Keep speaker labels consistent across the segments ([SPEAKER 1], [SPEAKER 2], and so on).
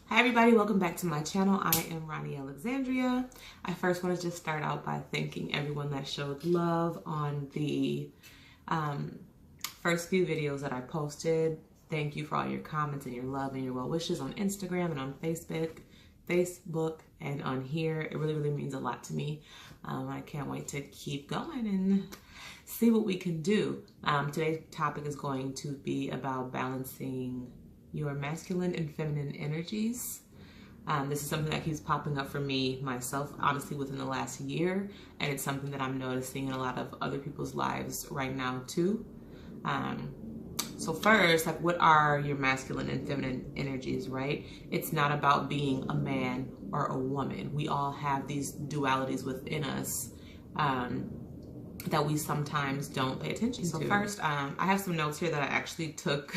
[SPEAKER 1] Hi everybody, welcome back to my channel. I am Ronnie Alexandria. I first want to just start out by thanking everyone that showed love on the first few videos that I posted. Thank you for all your comments and your love and your well wishes on Instagram and on Facebook and on here. It really means a lot to me. I can't wait to keep going and see what we can do. Today's topic is going to be about balancing your masculine and feminine energies. This is something that keeps popping up for me myself, honestly, within the last year, and it's something that I'm noticing in a lot of other people's lives right now too. So first, like, what are your masculine and feminine energies, right? It's not about being a man or a woman. We all have these dualities within us that we sometimes don't pay attention to. So first, I have some notes here that I actually took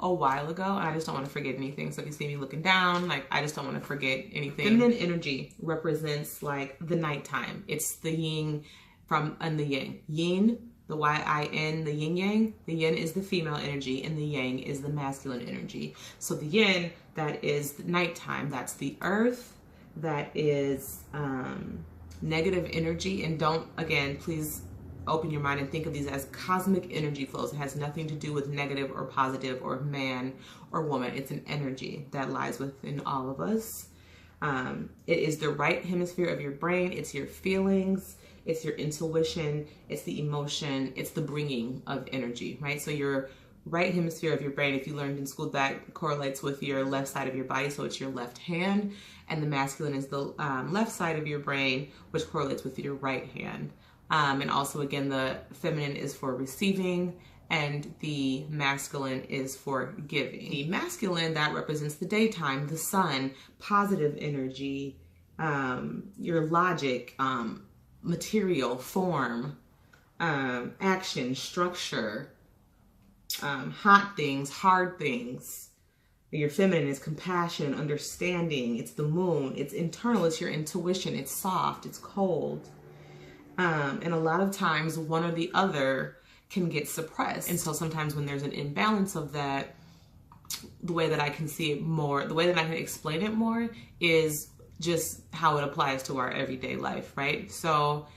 [SPEAKER 1] a while ago, and I just don't want to forget anything. So if you see me looking down, like, I just don't want to forget anything. Feminine energy represents like the nighttime. It's the yin and the yang. Yin, the Y-I-N, the yin yang. The yin is the female energy and the yang is the masculine energy. So the yin, that is the nighttime. That's the earth. That is negative energy. And don't, again, please open your mind and think of these as cosmic energy flows. It has nothing to do with negative or positive or man or woman. It's an energy that lies within all of us. It is the right hemisphere of your brain. It's your feelings. It's your intuition. It's the emotion. It's the bringing of energy, right? So your right hemisphere of your brain, if you learned in school, that correlates with your left side of your body. So it's your left hand. And the masculine is the left side of your brain, which correlates with your right hand. And also, again, the feminine is for receiving and the masculine is for giving. The masculine, that represents the daytime, the sun, positive energy, your logic, material, form, action, structure, hot things, hard things. Your feminine is compassion, understanding. It's the moon. It's internal. It's your intuition. It's soft. It's cold. And a lot of times one or the other can get suppressed. And so sometimes when there's an imbalance of that, the way that I can see it more, the way that I can explain it more is just how it applies to our everyday life, right? So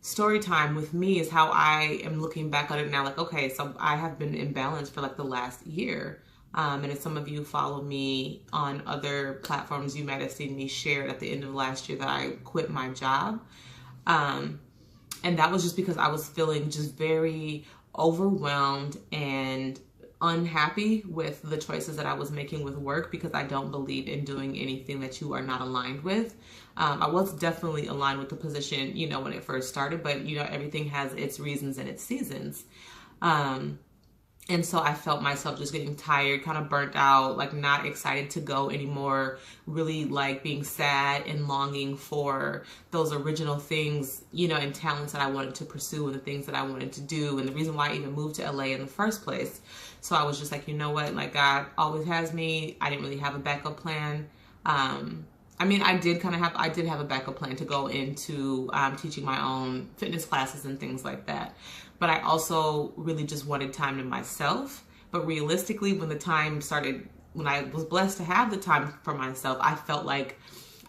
[SPEAKER 1] story time with me is how I am looking back on it now. Like, okay, so I have been imbalanced for like the last year. And if some of you follow me on other platforms, you might have seen me share at the end of last year that I quit my job. And that was just because I was feeling just very overwhelmed and unhappy with the choices that I was making with work, because I don't believe in doing anything that you are not aligned with. I was definitely aligned with the position, you know, when it first started, but, you know, everything has its reasons and its seasons. And so I felt myself just getting tired, kind of burnt out, like not excited to go anymore, really like being sad and longing for those original things, you know, and talents that I wanted to pursue and the things that I wanted to do. And the reason why I even moved to LA in the first place. So I was just like, you know what, like, God always has me. I didn't really have a backup plan. I mean, I did have a backup plan to go into teaching my own fitness classes and things like that. But I also really just wanted time to myself. But realistically, when I was blessed to have the time for myself, I felt like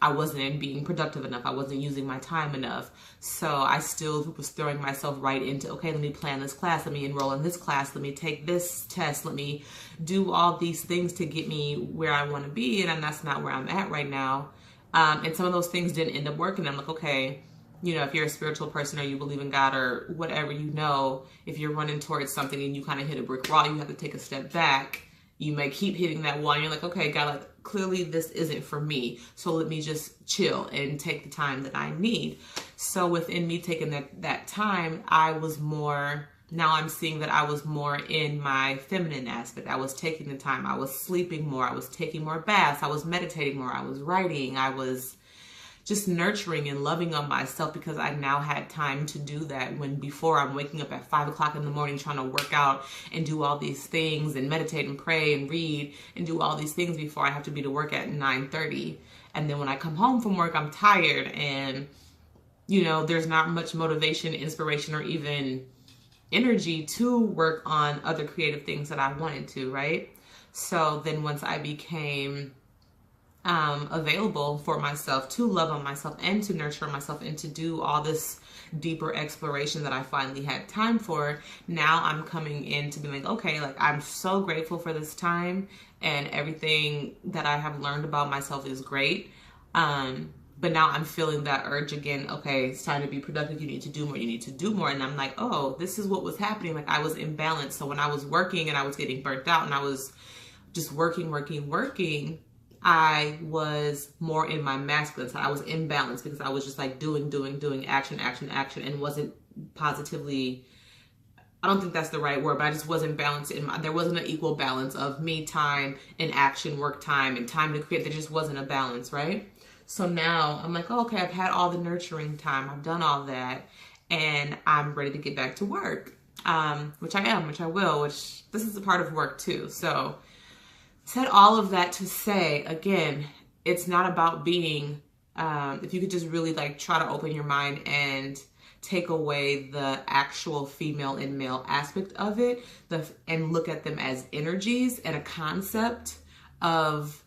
[SPEAKER 1] I wasn't being productive enough. I wasn't using my time enough. So I still was throwing myself right into, okay, let me plan this class. Let me enroll in this class. Let me take this test. Let me do all these things to get me where I want to be. And that's not where I'm at right now. And some of those things didn't end up working. I'm like, okay, you know, if you're a spiritual person or you believe in God or whatever, you know, if you're running towards something and you kind of hit a brick wall, you have to take a step back. You may keep hitting that wall and you're like, okay, God, like, clearly this isn't for me. So let me just chill and take the time that I need. So within me taking that time, now I'm seeing that I was more in my feminine aspect. I was taking the time. I was sleeping more. I was taking more baths. I was meditating more. I was writing. I was just nurturing and loving on myself, because I now had time to do that, when before I'm waking up at 5 o'clock in the morning trying to work out and do all these things and meditate and pray and read and do all these things before I have to be to work at 9:30. And then when I come home from work, I'm tired and, you know, there's not much motivation, inspiration, or even energy to work on other creative things that I wanted to, right? So then once I became available for myself to love on myself and to nurture myself and to do all this deeper exploration that I finally had time for. Now I'm coming in to be like, okay, like I'm so grateful for this time and everything that I have learned about myself is great. But now I'm feeling that urge again. Okay, it's time to be productive. You need to do more. You need to do more. And I'm like, oh, this is what was happening. Like I was imbalanced. So when I was working and I was getting burnt out and I was just working, I was more in my masculine side. I was imbalanced because I was just like doing action, and wasn't positively, I don't think that's the right word, but I just wasn't balanced there wasn't an equal balance of me time and action, work time and time to create. There just wasn't a balance, right? So now I'm like, oh, okay, I've had all the nurturing time. I've done all that and I'm ready to get back to work, which I am, which I will, which this is a part of work too. So said all of that to say, again, it's not about being, if you could just really like try to open your mind and take away the actual female and male aspect of it and look at them as energies and a concept of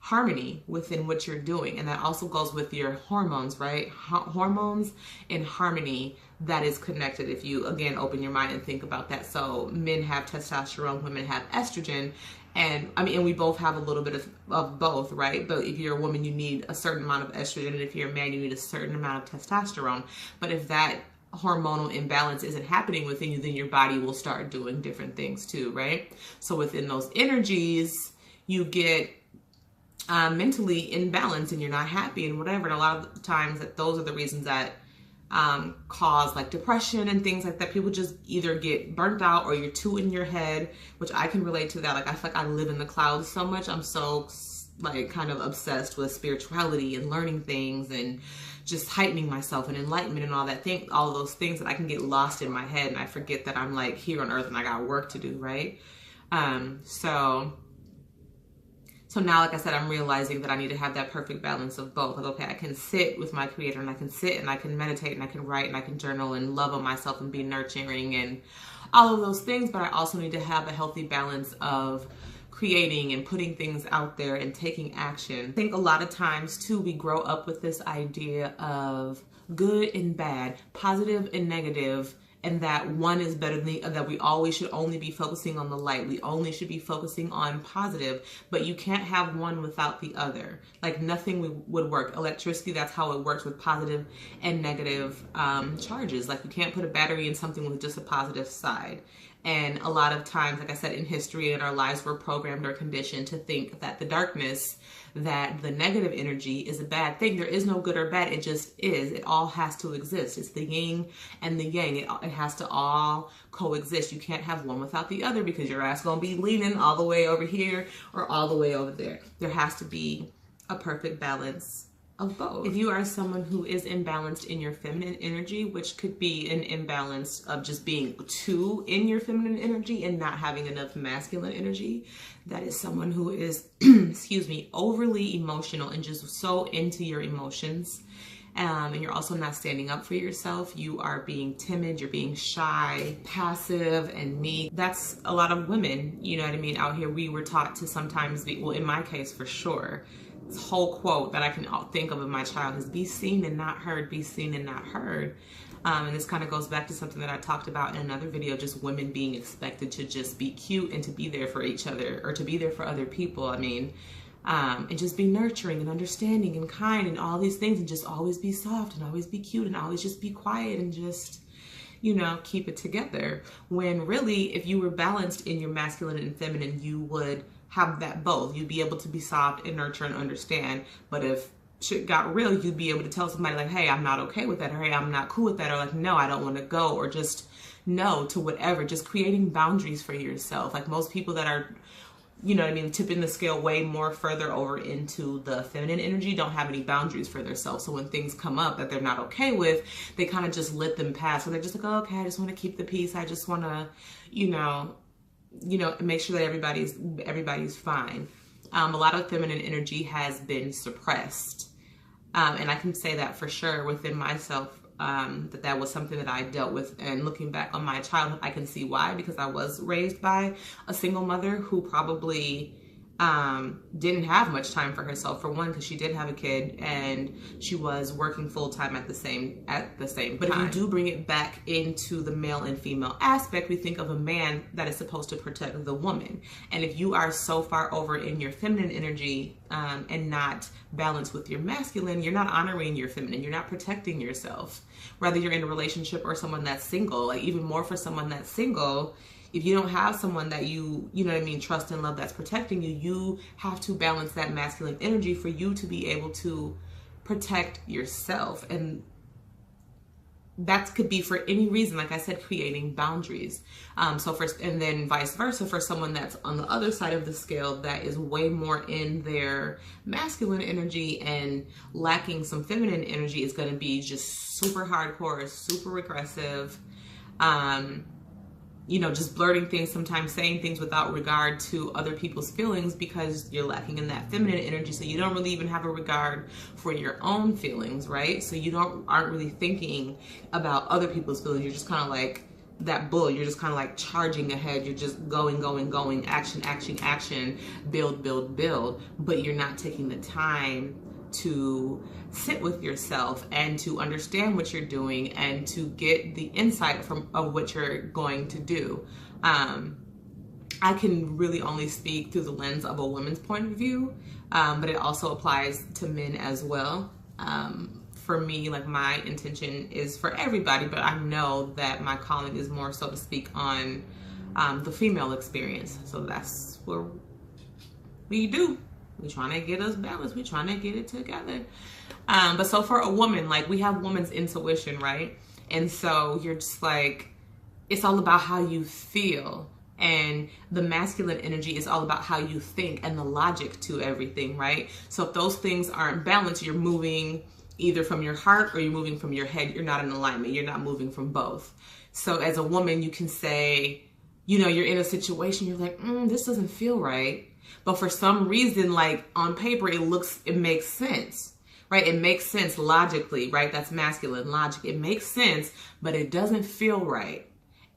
[SPEAKER 1] harmony within what you're doing. And that also goes with your hormones, right? Hormones and harmony, that is connected if you, again, open your mind and think about that. So men have testosterone, women have estrogen. And I mean, and we both have a little bit of both, right? But if you're a woman, you need a certain amount of estrogen. And if you're a man, you need a certain amount of testosterone. But if that hormonal imbalance isn't happening within you, then your body will start doing different things too, right? So within those energies, you get mentally imbalanced and you're not happy and whatever. And a lot of times that those are the reasons that cause like depression and things like that. People just either get burnt out or you're too in your head, which I can relate to that. Like I feel like I live in the clouds so much. I'm so like kind of obsessed with spirituality and learning things and just heightening myself and enlightenment and all that thing, all of those things that I can get lost in my head and I forget that I'm like here on earth and I got work to do, right? So now, like I said, I'm realizing that I need to have that perfect balance of both. Like, okay, I can sit with my creator and I can sit and I can meditate and I can write and I can journal and love on myself and be nurturing and all of those things. But I also need to have a healthy balance of creating and putting things out there and taking action. I think a lot of times too, we grow up with this idea of good and bad, positive and negative, and that one is better than that we always should only be focusing on the light. We only should be focusing on positive, but you can't have one without the other. Like nothing would work. Electricity, that's how it works with positive and negative charges. Like you can't put a battery in something with just a positive side. And a lot of times, like I said, in history and our lives, we're programmed or conditioned to think that the darkness, that the negative energy is a bad thing. There is no good or bad. It just is. It all has to exist. It's the yin and the yang. It has to all coexist. You can't have one without the other because your ass gonna be leaning all the way over here or all the way over there. There has to be a perfect balance of both. If you are someone who is imbalanced in your feminine energy, which could be an imbalance of just being too in your feminine energy and not having enough masculine energy, that is someone who is, excuse me, overly emotional and just so into your emotions. And you're also not standing up for yourself. You are being timid, you're being shy, passive, and meek. That's a lot of women, you know what I mean? Out here, we were taught to sometimes be, well, in my case, for sure, this whole quote that I can think of in my childhood is be seen and not heard, be seen and not heard. And this kind of goes back to something that I talked about in another video, just women being expected to just be cute and to be there for each other or to be there for other people. I mean, and just be nurturing and understanding and kind and all these things and just always be soft and always be cute and always just be quiet and just, you know, keep it together. When really, if you were balanced in your masculine and feminine, you would have that both. You'd be able to be soft and nurture and understand. But if shit got real, you'd be able to tell somebody like, hey, I'm not okay with that, or hey, I'm not cool with that, or like, no, I don't want to go, or just no to whatever. Just creating boundaries for yourself. Like most people that are, you know what I mean, tipping the scale way more further over into the feminine energy don't have any boundaries for themselves. So when things come up that they're not okay with, they kind of just let them pass. So they're just like, oh, okay, I just want to keep the peace. I just want to, you know, make sure that everybody's fine. A lot of feminine energy has been suppressed. And I can say that for sure within myself, that was something that I dealt with. And looking back on my childhood, I can see why, because I was raised by a single mother who probably didn't have much time for herself, for one, because she did have a kid and she was working full-time at the same time. But if you do bring it back into the male and female aspect, we think of a man that is supposed to protect the woman. And if you are so far over in your feminine energy and not balanced with your masculine, you're not honoring your feminine, you're not protecting yourself. Whether you're in a relationship or someone that's single, like even more for someone that's single, if you don't have someone that you know what I mean, trust and love, that's protecting you, you have to balance that masculine energy for you to be able to protect yourself. And that could be for any reason, like I said, creating boundaries. And then vice versa for someone that's on the other side of the scale that is way more in their masculine energy and lacking some feminine energy, is going to be just super hardcore, super aggressive, you know, just blurting things, sometimes saying things without regard to other people's feelings because you're lacking in that feminine energy. So you don't really even have a regard for your own feelings, right? So you aren't really thinking about other people's feelings. You're just kind of like that bull. You're just kind of like charging ahead. You're just going, action, build. But you're not taking the time to sit with yourself and to understand what you're doing and to get the insight of what you're going to do. I can really only speak through the lens of a woman's point of view, but it also applies to men as well. For me, like, my intention is for everybody, but I know that my calling is more, so to speak, on the female experience. So that's what we do. We're trying to get us balanced. We're trying to get it together. But so for a woman, like, we have woman's intuition, right? And so you're just like, it's all about how you feel. And the masculine energy is all about how you think and the logic to everything, right? So if those things aren't balanced, you're moving either from your heart or you're moving from your head. You're not in alignment. You're not moving from both. So as a woman, you can say, you know, you're in a situation, you're like, this doesn't feel right. But for some reason, like, on paper, it makes sense, right? It makes sense logically, right? That's masculine logic. It makes sense, but it doesn't feel right.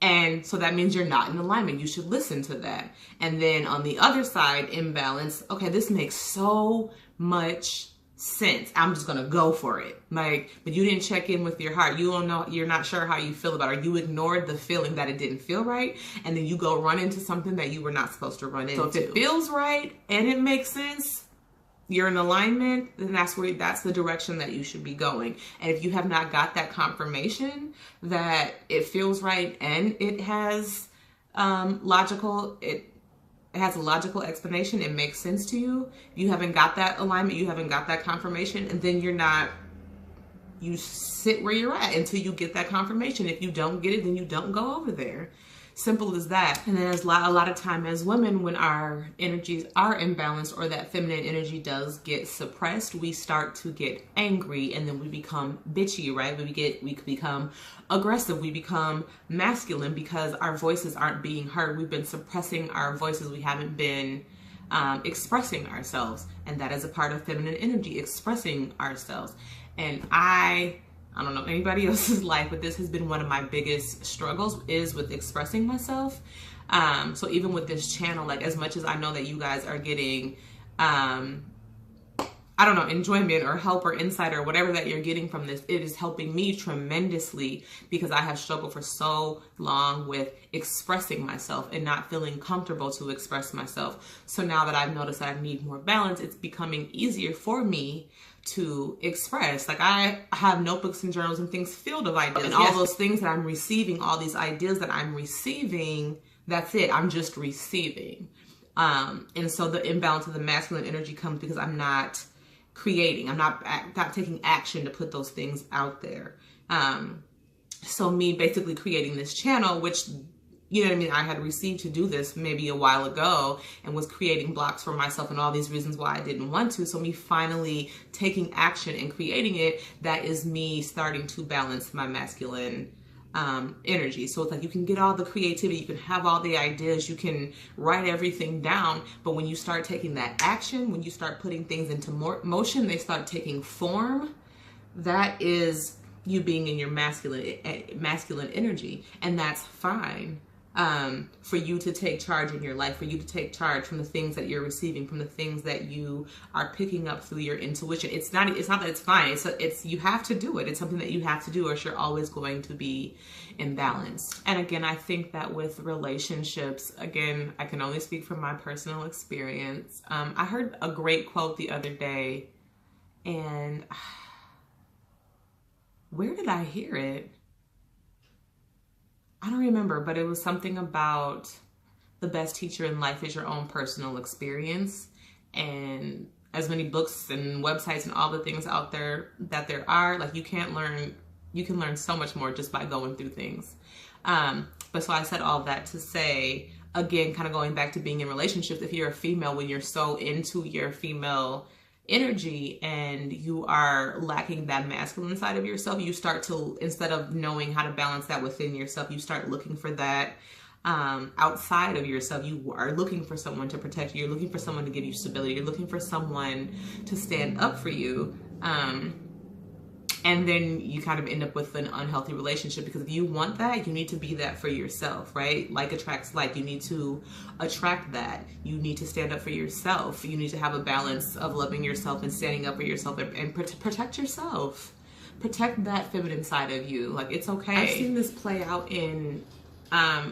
[SPEAKER 1] And so that means you're not in alignment. You should listen to that. And then on the other side, imbalance. Okay, this makes so much sense. I'm just going to go for it. Like, but you didn't check in with your heart. You don't know, you're not sure how you feel about it. Or you ignored the feeling that it didn't feel right. And then you go run into something that you were not supposed to run into. So if it feels right and it makes sense, you're in alignment, then that's the direction that you should be going. And if you have not got that confirmation that it feels right and it has it has a logical explanation, it makes sense to you, you haven't got that alignment, you haven't got that confirmation, and then you sit where you're at until you get that confirmation. If you don't get it, then you don't go over there. Simple as that. And then a lot of time as women, when our energies are imbalanced or that feminine energy does get suppressed, we start to get angry, and then we become bitchy, right? We become aggressive, we become masculine because our voices aren't being heard. We've been suppressing our voices. We haven't been expressing ourselves, and that is a part of feminine energy, expressing ourselves. And I don't know anybody else's life, but this has been one of my biggest struggles, is with expressing myself. So even with this channel, like, as much as I know that you guys are getting, I don't know, enjoyment or help or insight or whatever that you're getting from this, it is helping me tremendously because I have struggled for so long with expressing myself and not feeling comfortable to express myself. So now that I've noticed that I need more balance, it's becoming easier for me to express. Like, I have notebooks and journals and things filled of ideas, and all those things that I'm receiving, all these ideas that I'm receiving, that's it. I'm just receiving. And so the imbalance of the masculine energy comes because I'm not creating. I'm not taking action to put those things out there. So me basically creating this channel, which, you know what I mean, I had received to do this maybe a while ago and was creating blocks for myself and all these reasons why I didn't want to. So me finally taking action and creating it, that is me starting to balance my masculine energy. So it's like, you can get all the creativity, you can have all the ideas, you can write everything down, but when you start taking that action, when you start putting things into motion, they start taking form. That is you being in your masculine energy, and that's fine. for you to take charge in your life, for you to take charge from the things that you're receiving, from the things that you are picking up through your intuition. It's not that it's fine. It's you have to do it. It's something that you have to do, or you're always going to be imbalanced. And again, I think that with relationships, again, I can only speak from my personal experience. I heard a great quote the other day, and where did I hear it? I don't remember, but it was something about the best teacher in life is your own personal experience. And as many books and websites and all the things out there that there are, like you can learn so much more just by going through things. But so I said all that to say, again, kind of going back to being in relationships, if you're a female, when you're so into your female energy and you are lacking that masculine side of yourself, you start to, instead of knowing how to balance that within yourself, you start looking for that outside of yourself. You are looking for someone to protect you. You're looking for someone to give you stability. You're looking for someone to stand up for you. And then you kind of end up with an unhealthy relationship, because if you want that, you need to be that for yourself, right? Like attracts like. You need to attract that. You need to stand up for yourself. You need to have a balance of loving yourself and standing up for yourself and protect yourself. Protect that feminine side of you. Like, it's okay. I've seen this play out in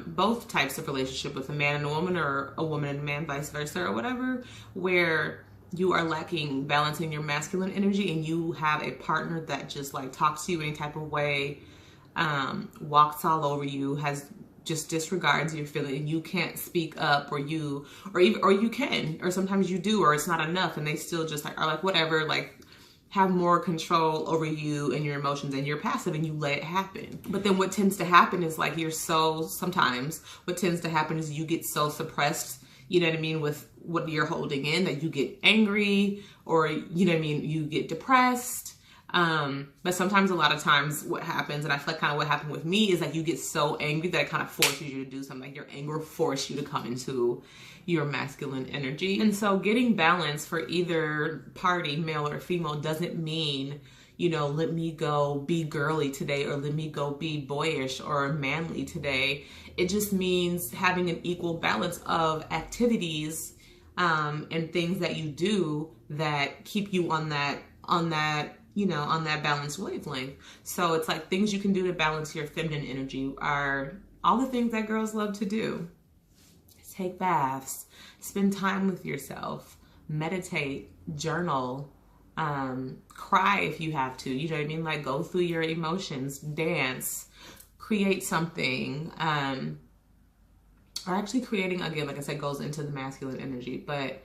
[SPEAKER 1] both types of relationship, with a man and a woman, or a woman and a man, vice versa, or whatever, where you are lacking balance in your masculine energy and you have a partner that just like talks to you any type of way, walks all over you, just disregards your feeling, and you can't speak up, or you can, or sometimes you do, or it's not enough, and they still just like are like whatever, like have more control over you and your emotions, and you're passive and you let it happen. But then what tends to happen is like sometimes what tends to happen is you get so suppressed, you know what I mean, with what you're holding in, that you get angry, or, you know what I mean, you get depressed. But sometimes, a lot of times what happens, and I feel like kind of what happened with me, is that you get so angry that it kind of forces you to do something. Like your anger forces you to come into your masculine energy. And so getting balance for either party, male or female, doesn't mean, you know, let me go be girly today, or let me go be boyish or manly today. It just means having an equal balance of activities and things that you do that keep you on that balanced wavelength. So it's like things you can do to balance your feminine energy are all the things that girls love to do. Take baths, spend time with yourself, meditate, journal, cry if you have to, you know what I mean? Like go through your emotions, dance, create something, or actually creating, again, like I said, goes into the masculine energy, but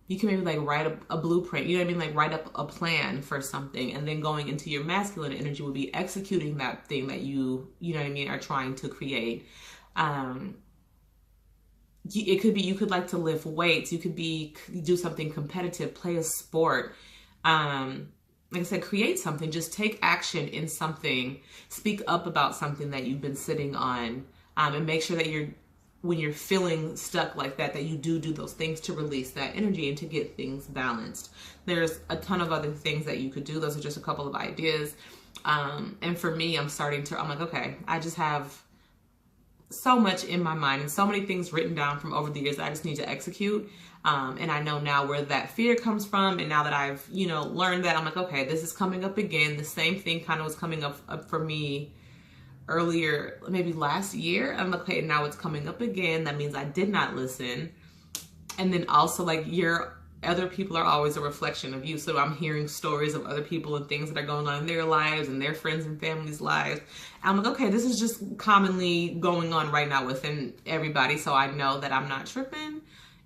[SPEAKER 1] you can maybe like write a blueprint, you know what I mean? Like write up a plan for something, and then going into your masculine energy will be executing that thing that you know what I mean, are trying to create. It could be, you could like to lift weights, you could do something competitive, play a sport, like I said, create something, just take action in something, speak up about something that you've been sitting on, and make sure that when you're feeling stuck like that, that you do those things to release that energy and to get things balanced. There's a ton of other things that you could do. Those are just a couple of ideas. And for me, I'm like, okay, I just have so much in my mind and so many things written down from over the years that I just need to execute. And I know now where that fear comes from. And now that I've, learned that, I'm like, okay, this is coming up again. The same thing kind of was coming up for me earlier, maybe last year. I'm like, okay, now it's coming up again. That means I did not listen. And then also like other people are always a reflection of you. So I'm hearing stories of other people and things that are going on in their lives and their friends and family's lives. And I'm like, okay, this is just commonly going on right now within everybody. So I know that I'm not tripping.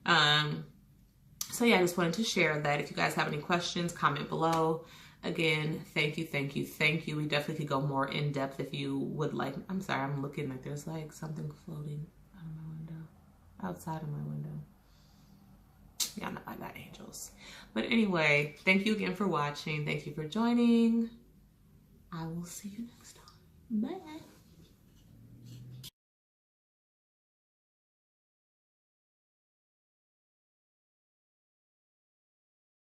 [SPEAKER 1] So yeah, I just wanted to share that. If you guys have any questions, comment below. Again, thank you. We definitely could go more in depth if you would like. I'm sorry, I'm looking like there's like something floating out of my window, outside of my window. Yeah, I got angels. But anyway, thank you again for watching. Thank you for joining. I will see you next time. Bye.